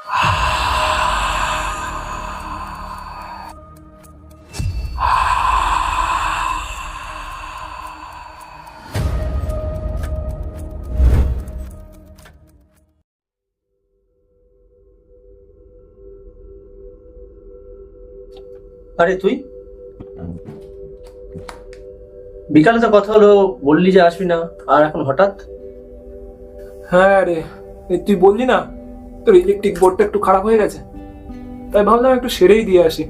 আরে তুই বিকালে তো কথা হলো, বললি যে আসবি না, আর এখন হঠাৎ? হ্যাঁ রে, এই তুই বললি না তোর ইলেকট্রিক বোর্ডটা একটু খারাপ হয়ে গেছে, তাই ভাবলাম একটু সেরেই দিয়ে আসি।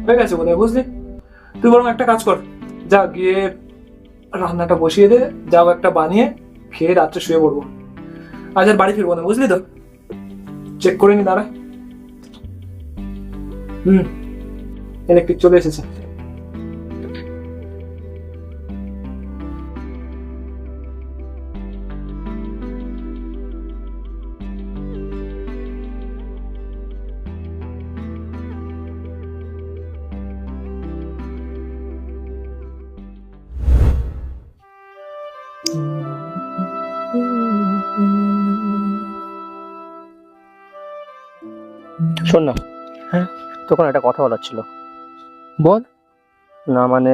হয়ে গেছে বোধহয়, বুঝলি? তুই বরং একটা কাজ কর, যা গিয়ে রান্নাটা বসিয়ে দে, যাও একটা বানিয়ে খেয়ে রাত্রে শুয়ে পড়বো। আজ আর বাড়ি ফিরবো না, বুঝলি তো? চেক করে নি, দাঁড়া। ইলেকট্রিক চলে এসেছে। শোন না, হ্যাঁ তখন একটা কথা বলার ছিল। বল। না মানে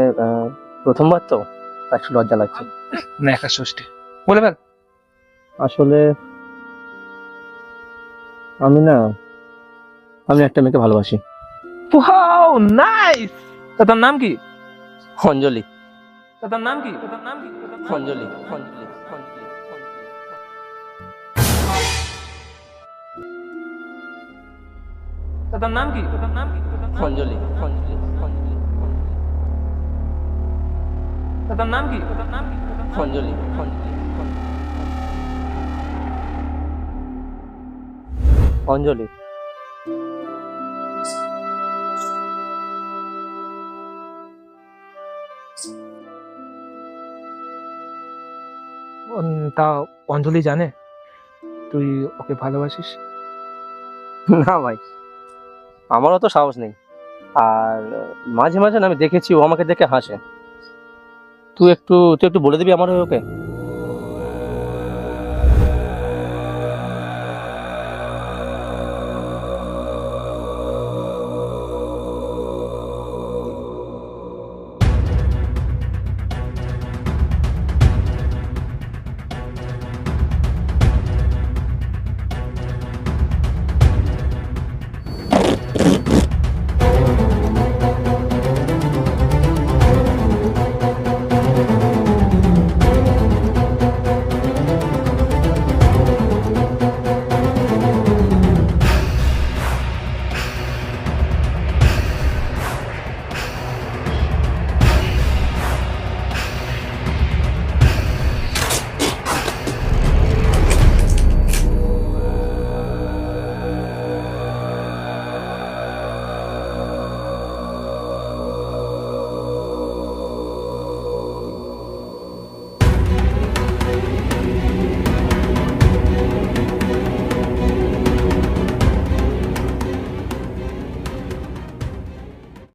প্রথমবার তো একটু লজ্জা লাগছে। না, একা ষষ্ঠী বলে ফেল। আসলে আমি না, আমি একটা মেয়েকে ভালোবাসি। Wow, nice. তার নাম কি? অঞ্জলি। তার নাম কি? অঞ্জলি। তার নাম কি? অঞ্জলি। তার নাম কি? অঞ্জলি। অঞ্জলি। তা অঞ্জলি জানে তুই ওকে ভালোবাসিস? না ভাই, আমারও তো সাহস নেই। আর মাঝে মাঝে না আমি দেখেছি ও আমাকে দেখে হাসে। তুই একটু বলে দিবি আমার হয়ে ওকে?